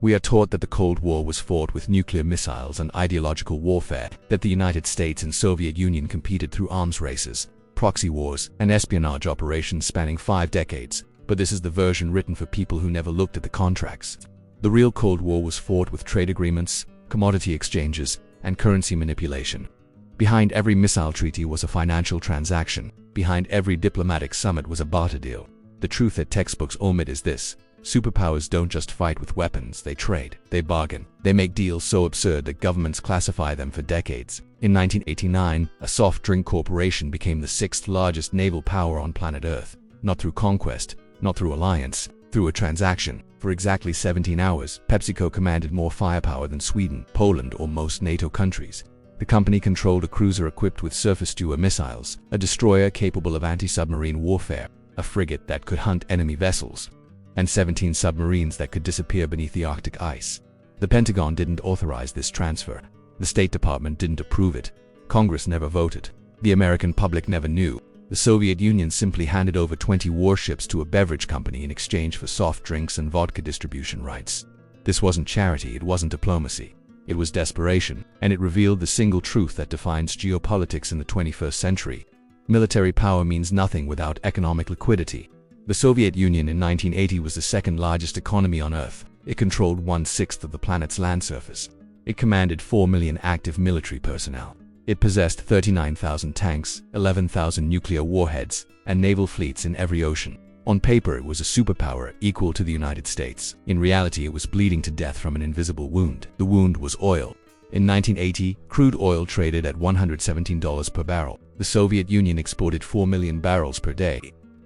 We are taught that the Cold War was fought with nuclear missiles and ideological warfare, that the United States and Soviet Union competed through arms races, proxy wars, and espionage operations spanning 5 decades. But this is the version written for people who never looked at the contracts. The real Cold War was fought with trade agreements, commodity exchanges, and currency manipulation. Behind every missile treaty was a financial transaction. Behind every diplomatic summit was a barter deal. The truth that textbooks omit is this: superpowers don't just fight with weapons, they trade, they bargain. They make deals so absurd that governments classify them for decades. In 1989, a soft drink corporation became the 6th largest naval power on planet Earth. Not through conquest, not through alliance, through a transaction. For exactly 17 hours, PepsiCo commanded more firepower than Sweden, Poland, or most NATO countries. The company controlled a cruiser equipped with surface-to-air missiles, a destroyer capable of anti-submarine warfare, a frigate that could hunt enemy vessels, and 17 submarines that could disappear beneath the Arctic ice. The Pentagon didn't authorize this transfer. The State Department didn't approve it. Congress never voted. The American public never knew. The Soviet Union simply handed over 20 warships to a beverage company in exchange for soft drinks and vodka distribution rights. This wasn't charity, it wasn't diplomacy. It was desperation, and it revealed the single truth that defines geopolitics in the 21st century. Military power means nothing without economic liquidity. The Soviet Union in 1980 was the 2nd largest economy on Earth. It controlled 1/6 of the planet's land surface. It commanded 4 million active military personnel. It possessed 39,000 tanks, 11,000 nuclear warheads, and naval fleets in every ocean. On paper, it was a superpower equal to the United States. In reality, it was bleeding to death from an invisible wound. The wound was oil. In 1980, crude oil traded at $117 per barrel. The Soviet Union exported 4 million barrels per day.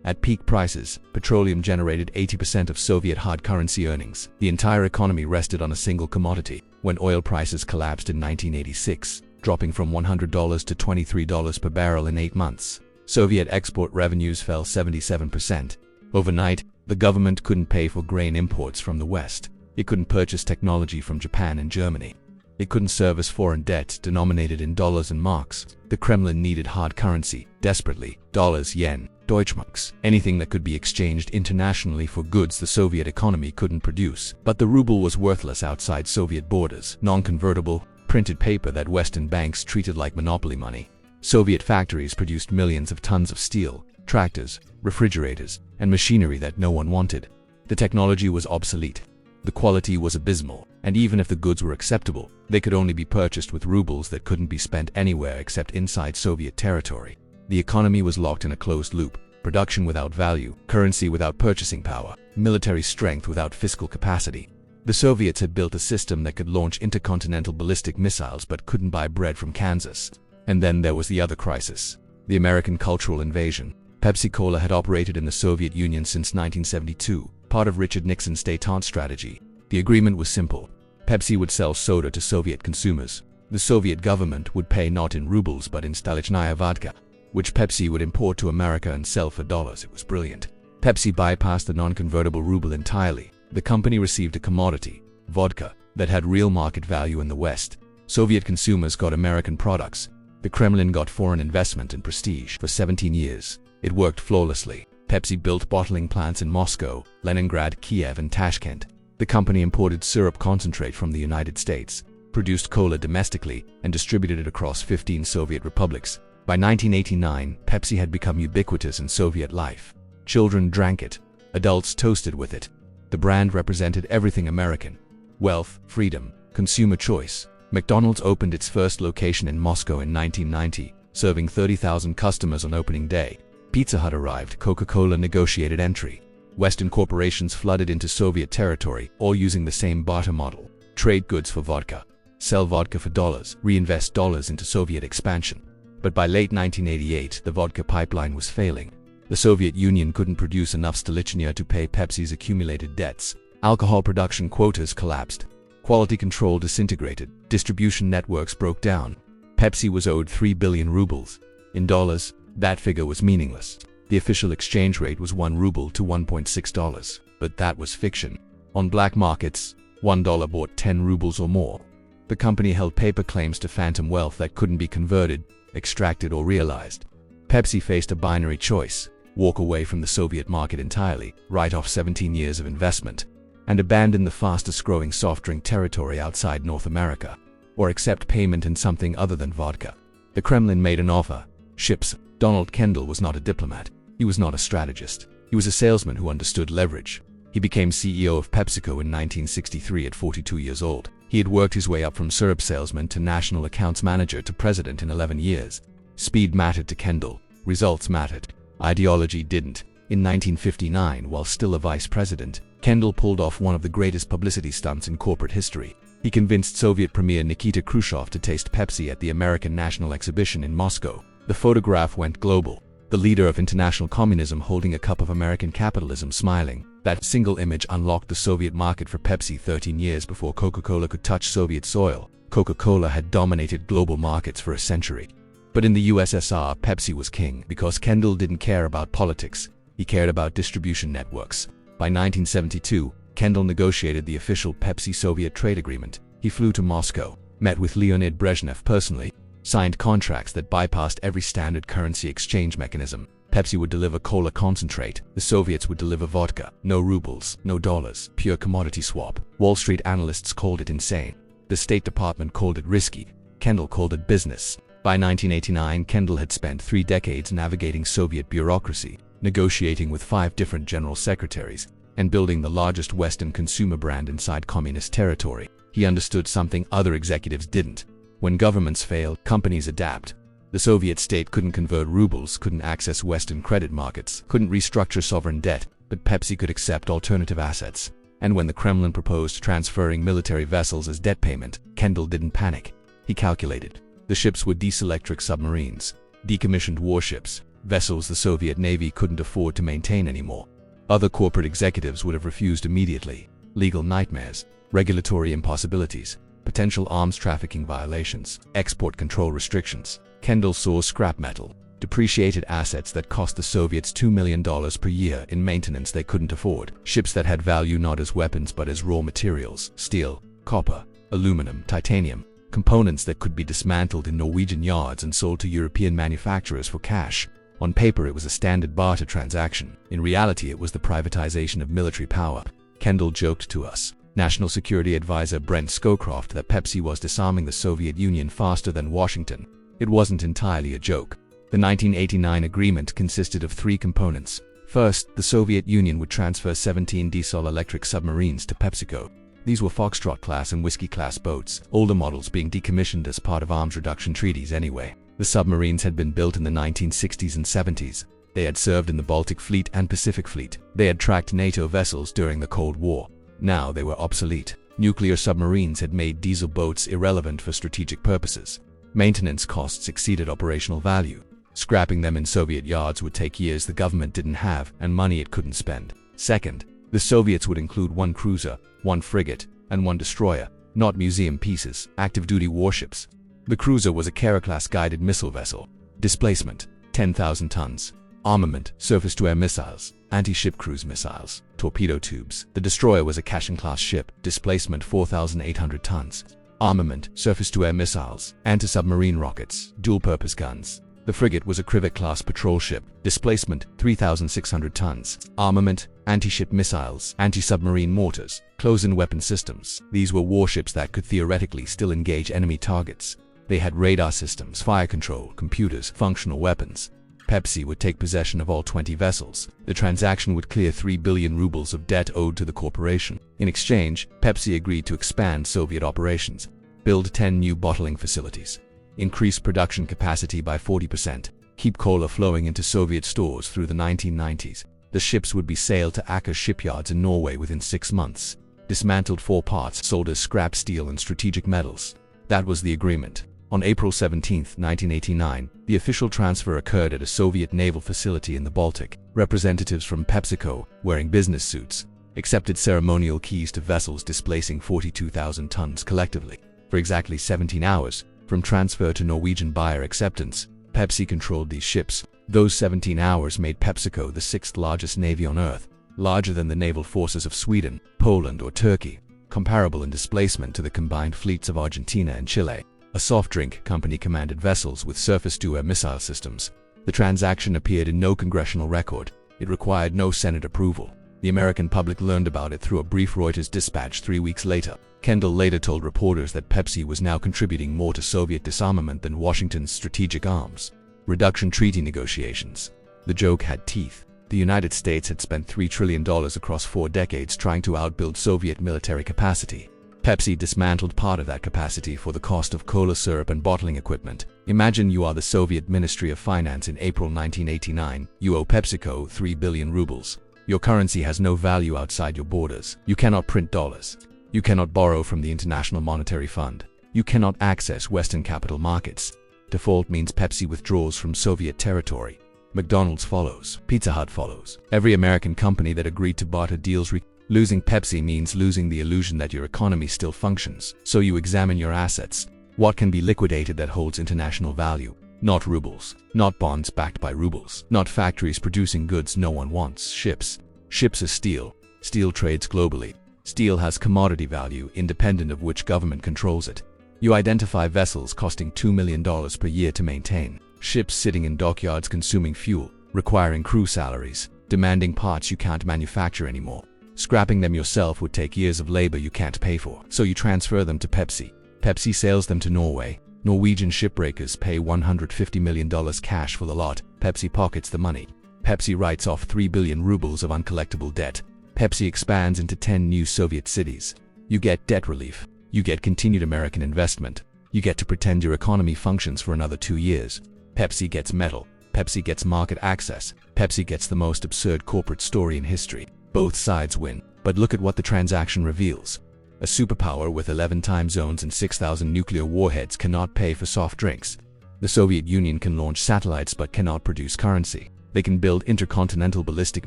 At peak prices, petroleum generated 80% of Soviet hard currency earnings. The entire economy rested on a single commodity. When oil prices collapsed in 1986, dropping from $100 to $23 per barrel in 8 months, Soviet export revenues fell 77%. Overnight, the government couldn't pay for grain imports from the West. It couldn't purchase technology from Japan and Germany. It couldn't service foreign debt denominated in dollars and marks. The Kremlin needed hard currency, desperately: dollars, yen, Deutschmarks, anything that could be exchanged internationally for goods the Soviet economy couldn't produce. But the ruble was worthless outside Soviet borders. Non-convertible, printed paper that Western banks treated like monopoly money. Soviet factories produced millions of tons of steel, tractors, refrigerators, and machinery that no one wanted. The technology was obsolete. The quality was abysmal, and even if the goods were acceptable, they could only be purchased with rubles that couldn't be spent anywhere except inside Soviet territory. The economy was locked in a closed loop: production without value, currency without purchasing power, military strength without fiscal capacity. The Soviets had built a system that could launch intercontinental ballistic missiles but couldn't buy bread from Kansas. And then there was the other crisis: the American cultural invasion. Pepsi-Cola had operated in the Soviet Union since 1972, part of Richard Nixon's détente strategy. The agreement was simple: Pepsi would sell soda to Soviet consumers. The Soviet government would pay not in rubles but in Stolichnaya vodka, which Pepsi would import to America and sell for dollars. It was brilliant. Pepsi bypassed the non-convertible ruble entirely. The company received a commodity, vodka, that had real market value in the West. Soviet consumers got American products. The Kremlin got foreign investment and prestige. For 17 years, it worked flawlessly. Pepsi built bottling plants in Moscow, Leningrad, Kiev, and Tashkent. The company imported syrup concentrate from the United States, produced cola domestically, and distributed it across 15 Soviet republics. By 1989, Pepsi had become ubiquitous in Soviet life. Children drank it. Adults toasted with it. The brand represented everything American: wealth, freedom, consumer choice. McDonald's opened its first location in Moscow in 1990, serving 30,000 customers on opening day. Pizza Hut arrived. Coca-Cola negotiated entry. Western corporations flooded into Soviet territory, all using the same barter model: trade goods for vodka, sell vodka for dollars, reinvest dollars into Soviet expansion. But by late 1988, the vodka pipeline was failing. The Soviet Union couldn't produce enough Stolichnaya to pay Pepsi's accumulated debts. Alcohol production quotas collapsed. Quality control disintegrated. Distribution networks broke down. Pepsi was owed 3 billion rubles. In dollars, that figure was meaningless. The official exchange rate was 1 ruble to $1.6. But that was fiction. On black markets, $1 bought 10 rubles or more. The company held paper claims to phantom wealth that couldn't be converted, extracted, or realized. Pepsi faced a binary choice: walk away from the Soviet market entirely, write off 17 years of investment, and abandon the fastest-growing soft drink territory outside North America, or accept payment in something other than vodka. The Kremlin made an offer. Ships. Donald Kendall was not a diplomat. He was not a strategist. He was a salesman who understood leverage. He became CEO of PepsiCo in 1963 at 42 years old. He had worked his way up from syrup salesman to national accounts manager to president in 11 years. Speed mattered to Kendall. Results mattered. Ideology didn't. In 1959, while still a vice president, Kendall pulled off one of the greatest publicity stunts in corporate history. He convinced Soviet Premier Nikita Khrushchev to taste Pepsi at the American National Exhibition in Moscow. The photograph went global. The leader of international communism holding a cup of American capitalism smiling. That single image unlocked the Soviet market for Pepsi 13 years before Coca-Cola could touch Soviet soil. Coca-Cola had dominated global markets for a century. But in the USSR, Pepsi was king because Kendall didn't care about politics. He cared about distribution networks. By 1972, Kendall negotiated the official Pepsi-Soviet trade agreement. He flew to Moscow, met with Leonid Brezhnev personally, signed contracts that bypassed every standard currency exchange mechanism. Pepsi would deliver cola concentrate. The Soviets would deliver vodka. No rubles, no dollars, pure commodity swap. Wall Street analysts called it insane. The State Department called it risky. Kendall called it business. By 1989, Kendall had spent 3 decades navigating Soviet bureaucracy, negotiating with 5 different general secretaries, and building the largest Western consumer brand inside communist territory. He understood something other executives didn't. When governments fail, companies adapt. The Soviet state couldn't convert rubles, couldn't access Western credit markets, couldn't restructure sovereign debt, but Pepsi could accept alternative assets. And when the Kremlin proposed transferring military vessels as debt payment, Kendall didn't panic. He calculated. The ships were diesel-electric submarines, decommissioned warships, vessels the Soviet Navy couldn't afford to maintain anymore. Other corporate executives would have refused immediately. Legal nightmares, regulatory impossibilities, potential arms trafficking violations, export control restrictions. Kendall saw scrap metal, depreciated assets that cost the Soviets $2 million per year in maintenance they couldn't afford, ships that had value not as weapons but as raw materials, steel, copper, aluminum, titanium, components that could be dismantled in Norwegian yards and sold to European manufacturers for cash. On paper, it was a standard barter transaction. In reality, it was the privatization of military power. Kendall joked to us, National Security Advisor Brent Scowcroft, that Pepsi was disarming the Soviet Union faster than Washington. It wasn't entirely a joke. The 1989 agreement consisted of 3 components. First, the Soviet Union would transfer 17 diesel-electric submarines to PepsiCo. These were Foxtrot-class and Whiskey-class boats, older models being decommissioned as part of arms reduction treaties anyway. The submarines had been built in the 1960s and 70s. They had served in the Baltic Fleet and Pacific Fleet. They had tracked NATO vessels during the Cold War. Now they were obsolete. Nuclear submarines had made diesel boats irrelevant for strategic purposes. Maintenance costs exceeded operational value. Scrapping them in Soviet yards would take years the government didn't have and money it couldn't spend. Second, the Soviets would include 1 cruiser, 1 frigate, and 1 destroyer, not museum pieces, active-duty warships. The cruiser was a Kara-class guided missile vessel. Displacement, 10,000 tons. Armament, surface-to-air missiles, anti-ship cruise missiles, torpedo tubes. The destroyer was a Kashin-class ship. Displacement, 4,800 tons. Armament, surface-to-air missiles, anti-submarine rockets, dual-purpose guns. The frigate was a Krivet-class patrol ship. Displacement, 3,600 tons. Armament, anti-ship missiles, anti-submarine mortars, close-in weapon systems. These were warships that could theoretically still engage enemy targets. They had radar systems, fire control, computers, functional weapons. Pepsi would take possession of all 20 vessels. The transaction would clear 3 billion rubles of debt owed to the corporation. In exchange, Pepsi agreed to expand Soviet operations, build 10 new bottling facilities, increase production capacity by 40%, keep cola flowing into Soviet stores through the 1990s. The ships would be sailed to Aker shipyards in Norway within 6 months, dismantled 4 parts sold as scrap steel and strategic metals. That was the agreement. On April 17, 1989, the official transfer occurred at a Soviet naval facility in the Baltic. Representatives from PepsiCo, wearing business suits, accepted ceremonial keys to vessels displacing 42,000 tons collectively. For exactly 17 hours, from transfer to Norwegian buyer acceptance, Pepsi controlled these ships. Those 17 hours made PepsiCo the 6th largest navy on Earth, larger than the naval forces of Sweden, Poland, or Turkey, comparable in displacement to the combined fleets of Argentina and Chile. A soft drink company commanded vessels with surface-to-air missile systems. The transaction appeared in no congressional record. It required no Senate approval. The American public learned about it through a brief Reuters dispatch 3 weeks later. Kendall later told reporters that Pepsi was now contributing more to Soviet disarmament than Washington's strategic arms reduction treaty negotiations. The joke had teeth. The United States had spent $3 trillion across 4 decades trying to outbuild Soviet military capacity. Pepsi dismantled part of that capacity for the cost of cola syrup and bottling equipment. Imagine you are the Soviet Ministry of Finance in April 1989. You owe PepsiCo 3 billion rubles. Your currency has no value outside your borders. You cannot print dollars. You cannot borrow from the International Monetary Fund. You cannot access Western capital markets. Default means Pepsi withdraws from Soviet territory. McDonald's follows. Pizza Hut follows. Every American company that agreed to barter deals. Losing Pepsi means losing the illusion that your economy still functions. So you examine your assets. What can be liquidated that holds international value? Not rubles. Not bonds backed by rubles. Not factories producing goods no one wants. Ships. Ships are steel. Steel trades globally. Steel has commodity value independent of which government controls it. You identify vessels costing $2 million per year to maintain. Ships sitting in dockyards consuming fuel, requiring crew salaries, demanding parts you can't manufacture anymore. Scrapping them yourself would take years of labor you can't pay for. So you transfer them to Pepsi. Pepsi sails them to Norway. Norwegian shipbreakers pay $150 million cash for the lot. Pepsi pockets the money. Pepsi writes off 3 billion rubles of uncollectible debt. Pepsi expands into 10 new Soviet cities. You get debt relief. You get continued American investment. You get to pretend your economy functions for another 2 years. Pepsi gets metal. Pepsi gets market access. Pepsi gets the most absurd corporate story in history. Both sides win. But look at what the transaction reveals. A superpower with 11 time zones and 6,000 nuclear warheads cannot pay for soft drinks. The Soviet Union can launch satellites but cannot produce currency. They can build intercontinental ballistic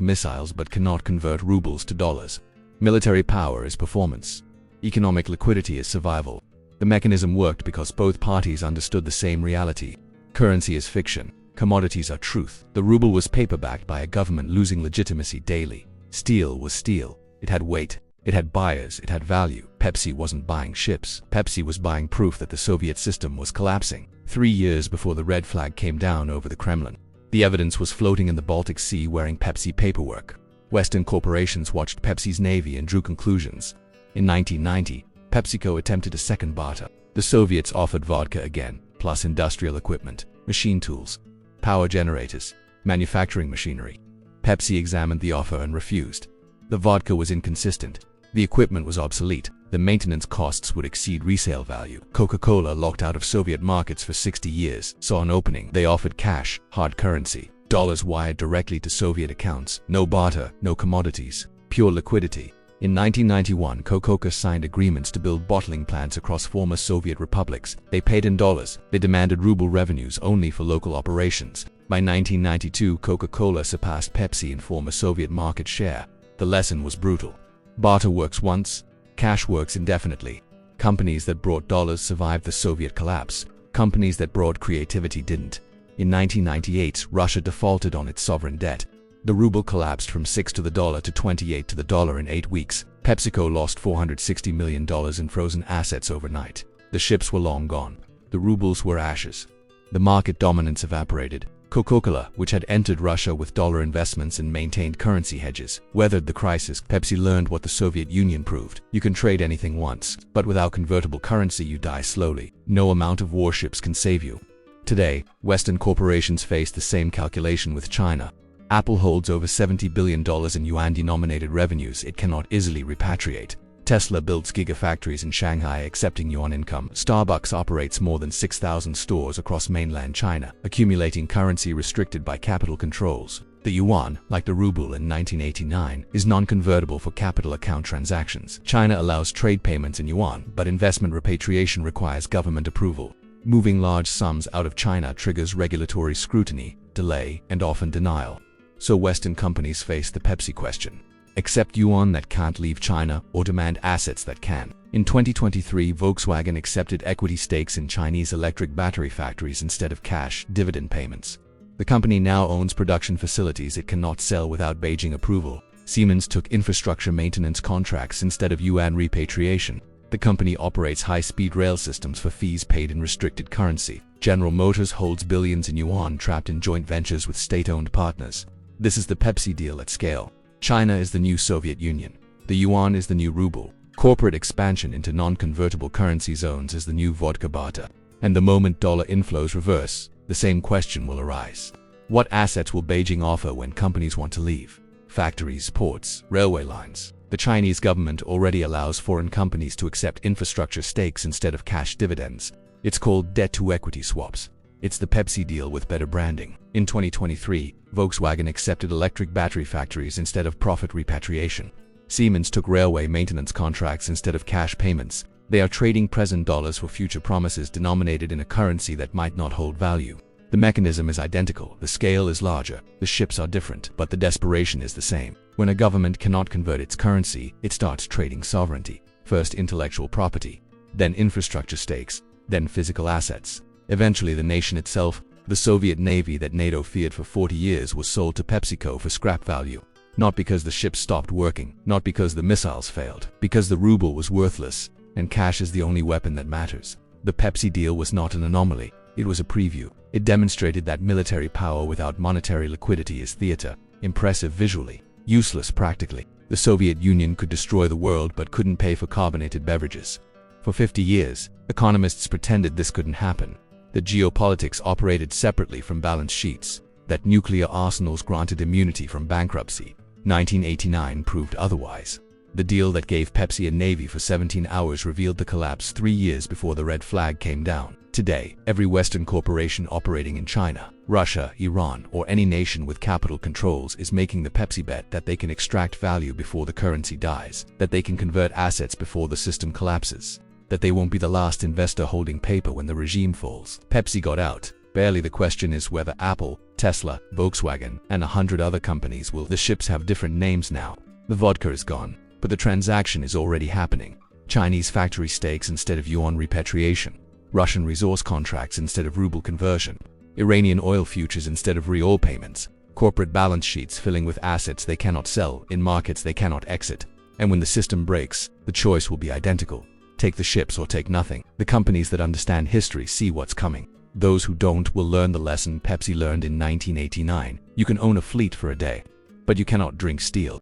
missiles but cannot convert rubles to dollars. Military power is performance. Economic liquidity is survival. The mechanism worked because both parties understood the same reality. Currency is fiction. Commodities are truth. The ruble was paper-backed by a government losing legitimacy daily. Steel was steel. It had weight. It had buyers. It had value. Pepsi wasn't buying ships. Pepsi was buying proof that the Soviet system was collapsing. 3 years before the red flag came down over the Kremlin, the evidence was floating in the Baltic Sea wearing Pepsi paperwork. Western corporations watched Pepsi's navy and drew conclusions. In 1990, PepsiCo attempted a second barter. The Soviets offered vodka again, plus industrial equipment, machine tools, power generators, manufacturing machinery. Pepsi examined the offer and refused. The vodka was inconsistent. The equipment was obsolete. The maintenance costs would exceed resale value. Coca-Cola, locked out of Soviet markets for 60 years, saw an opening. They offered cash, hard currency, dollars wired directly to Soviet accounts. No barter, no commodities, pure liquidity. In 1991, Coca-Cola signed agreements to build bottling plants across former Soviet republics. They paid in dollars. They demanded ruble revenues only for local operations. By 1992, Coca-Cola surpassed Pepsi in former Soviet market share. The lesson was brutal. Barter works once, cash works indefinitely. Companies that brought dollars survived the Soviet collapse. Companies that brought creativity didn't. In 1998, Russia defaulted on its sovereign debt. The ruble collapsed from 6 to the dollar to 28 to the dollar in 8 weeks. PepsiCo lost $460 million in frozen assets overnight. The ships were long gone. The rubles were ashes. The market dominance evaporated. Coca-Cola, which had entered Russia with dollar investments and maintained currency hedges, weathered the crisis. Pepsi learned what the Soviet Union proved. You can trade anything once, but without convertible currency you die slowly. No amount of warships can save you. Today, Western corporations face the same calculation with China. Apple holds over $70 billion in yuan-denominated revenues it cannot easily repatriate. Tesla builds gigafactories in Shanghai accepting yuan income. Starbucks operates more than 6,000 stores across mainland China, accumulating currency restricted by capital controls. The yuan, like the ruble in 1989, is non-convertible for capital account transactions. China allows trade payments in yuan, but investment repatriation requires government approval. Moving large sums out of China triggers regulatory scrutiny, delay, and often denial. So Western companies face the Pepsi question. Accept yuan that can't leave China or demand assets that can. In 2023, Volkswagen accepted equity stakes in Chinese electric battery factories instead of cash dividend payments. The company now owns production facilities it cannot sell without Beijing approval. Siemens took infrastructure maintenance contracts instead of yuan repatriation. The company operates high-speed rail systems for fees paid in restricted currency. General Motors holds billions in yuan trapped in joint ventures with state-owned partners. This is the Pepsi deal at scale. China is the new Soviet Union. The Yuan is the new ruble. Corporate expansion into non-convertible currency zones is the new vodka barter. And the moment dollar inflows reverse, the same question will arise. What assets will Beijing offer when companies want to leave? Factories, ports, railway lines. The Chinese government already allows foreign companies to accept infrastructure stakes instead of cash dividends. It's called debt-to-equity swaps. It's the Pepsi deal with better branding. In 2023, Volkswagen accepted electric battery factories instead of profit repatriation. Siemens took railway maintenance contracts instead of cash payments. They are trading present dollars for future promises denominated in a currency that might not hold value. The mechanism is identical, the scale is larger, the ships are different, but the desperation is the same. When a government cannot convert its currency, it starts trading sovereignty. First intellectual property, then infrastructure stakes, then physical assets. Eventually the nation itself, the Soviet Navy that NATO feared for 40 years, was sold to PepsiCo for scrap value. Not because the ships stopped working, not because the missiles failed, because the ruble was worthless, and cash is the only weapon that matters. The Pepsi deal was not an anomaly, it was a preview. It demonstrated that military power without monetary liquidity is theater, impressive visually, useless practically. The Soviet Union could destroy the world but couldn't pay for carbonated beverages. For 50 years, economists pretended this couldn't happen, that geopolitics operated separately from balance sheets, that nuclear arsenals granted immunity from bankruptcy. 1989 proved otherwise. The deal that gave Pepsi a navy for 17 hours revealed the collapse 3 years before the red flag came down. Today, every Western corporation operating in China, Russia, Iran, or any nation with capital controls is making the Pepsi bet that they can extract value before the currency dies, that they can convert assets before the system collapses, that they won't be the last investor holding paper when the regime falls. Pepsi got out. Barely. The question is whether Apple, Tesla, Volkswagen, and 100 other companies will. The ships have different names now. The vodka is gone, but the transaction is already happening. Chinese factory stakes instead of yuan repatriation. Russian resource contracts instead of ruble conversion. Iranian oil futures instead of real payments. Corporate balance sheets filling with assets they cannot sell in markets they cannot exit. And when the system breaks, the choice will be identical. Take the ships or take nothing. The companies that understand history see what's coming. Those who don't will learn the lesson Pepsi learned in 1989. You can own a fleet for a day, but you cannot drink steel.